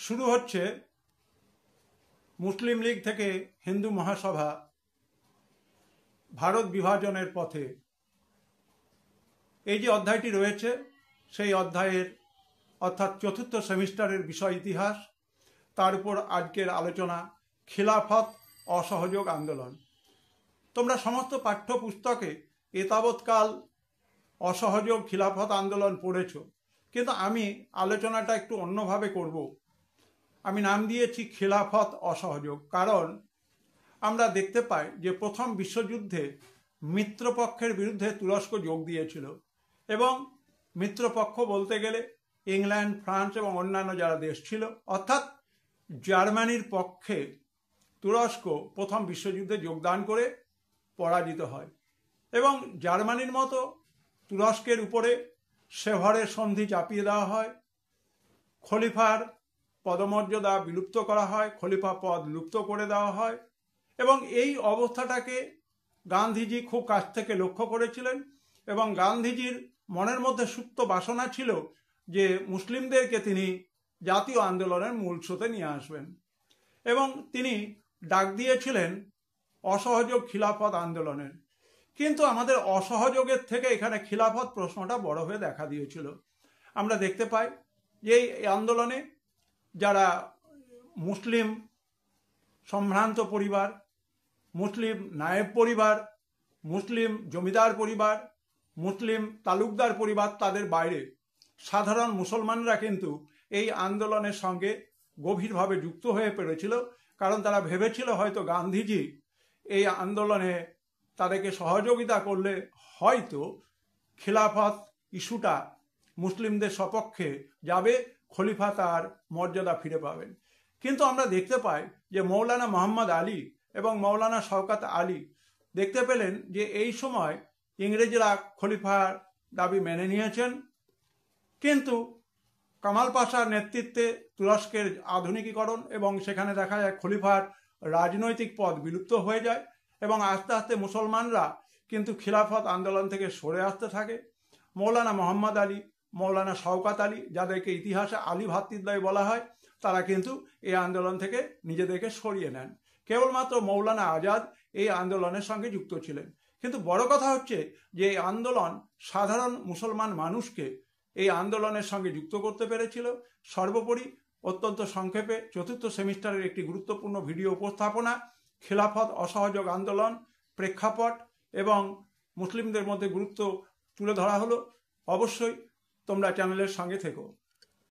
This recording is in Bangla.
শুরু হচ্ছে মুসলিম লীগ থেকে হিন্দু মহাসভা ভারত বিভাজনের পথে। এই যে অধ্যায়টি রয়েছে সেই অধ্যায়ের অর্থাৎ চতুর্থ সেমিস্টারের বিষয় ইতিহাস, তার উপর আজকের আলোচনা খিলাফত অসহযোগ আন্দোলন। তোমরা সমস্ত পাঠ্যপুস্তকে এতাবৎকাল অসহযোগ খিলাফত আন্দোলন পড়েছ, কিন্তু আমি আলোচনাটা একটু অন্যভাবে করব। আমি নাম দিয়েছি খিলাফত অসহযোগ, কারণ আমরা দেখতে পাই যে প্রথম বিশ্বযুদ্ধে মিত্রপক্ষের বিরুদ্ধে তুরস্ক যোগ দিয়েছিল, এবং মিত্রপক্ষ বলতে গেলে ইংল্যান্ড, ফ্রান্স এবং অন্যান্য যারা দেশ ছিল, অর্থাৎ জার্মানির পক্ষে তুরস্ক প্রথম বিশ্বযুদ্ধে যোগদান করে পরাজিত হয় এবং জার্মানির মতো তুরস্কের উপরে সেভারের সন্ধি চাপিয়ে দেওয়া হয়, খলিফার পদমর্যাদা বিলুপ্ত করা হয়, খলিফা পদ লুপ্ত করে দেওয়া হয়। এবং এই অবস্থাটাকে গান্ধীজি খুব কাছ থেকে লক্ষ্য করেছিলেন, এবং গান্ধীজির মনের মধ্যে সুপ্ত বাসনা ছিল যে মুসলিমদেরকে তিনি জাতীয় আন্দোলনের মূল স্রোতে নিয়ে আসবেন, এবং তিনি ডাক দিয়েছিলেন অসহযোগ খিলাফত আন্দোলনের। কিন্তু আমাদের অসহযোগের থেকে এখানে খিলাফত প্রশ্নটা বড় হয়ে দেখা দিয়েছিল। আমরা দেখতে পাই যে এই আন্দোলনে যারা মুসলিম সম্ভ্রান্ত পরিবার, মুসলিম নায়েব পরিবার, মুসলিম জমিদার পরিবার, মুসলিম তালুকদার পরিবার, তাদের বাইরে সাধারণ মুসলমানরা কিন্তু এই আন্দোলনের সঙ্গে গভীরভাবে যুক্ত হয়ে পড়েছিল, কারণ তারা ভেবেছিল হয়তো গান্ধীজি এই আন্দোলনে তাদেরকে সহযোগিতা করলে হয়তো খিলাফত ইস্যুটা মুসলিমদের সপক্ষে যাবে, খলিফা তার মর্যাদা ফিরে পাবেন। কিন্তু আমরা দেখতে পাই যে মৌলানা মোহাম্মদ আলী এবং মৌলানা শওকত আলী দেখতে পেলেন যে এই সময় ইংরেজরা খলিফার দাবি মেনে নিয়েছেন, কিন্তু কামাল পাশার নেতৃত্বে তুরস্কের আধুনিকীকরণ এবং সেখানে দেখা যায় খলিফার রাজনৈতিক পদ বিলুপ্ত হয়ে যায়, এবং আস্তে আস্তে মুসলমানরা কিন্তু খিলাফত আন্দোলন থেকে সরে আসতে থাকে। মৌলানা মোহাম্মদ আলী, মৌলানা শওকত আলী, যাদেরকে ইতিহাসে আলী ভ্রাতৃদ্বয় বলা হয়, তারা কিন্তু এই আন্দোলন থেকে নিজেদেরকে সরিয়ে নেন। কেবলমাত্র মৌলানা আজাদ এই আন্দোলনের সঙ্গে যুক্ত ছিলেন। কিন্তু বড় কথা হচ্ছে যে এই আন্দোলন সাধারণ মুসলমান মানুষকে এই আন্দোলনের সঙ্গে যুক্ত করতে পেরেছিল। সর্বোপরি অত্যন্ত সংক্ষেপে চতুর্থ সেমিস্টারের একটি গুরুত্বপূর্ণ ভিডিও উপস্থাপনা, খিলাফত অসহযোগ আন্দোলন, প্রেক্ষাপট এবং মুসলিমদের মধ্যে গুরুত্ব তুলে ধরা হলো। অবশ্যই তোমরা চ্যানেলের সঙ্গে থেকো।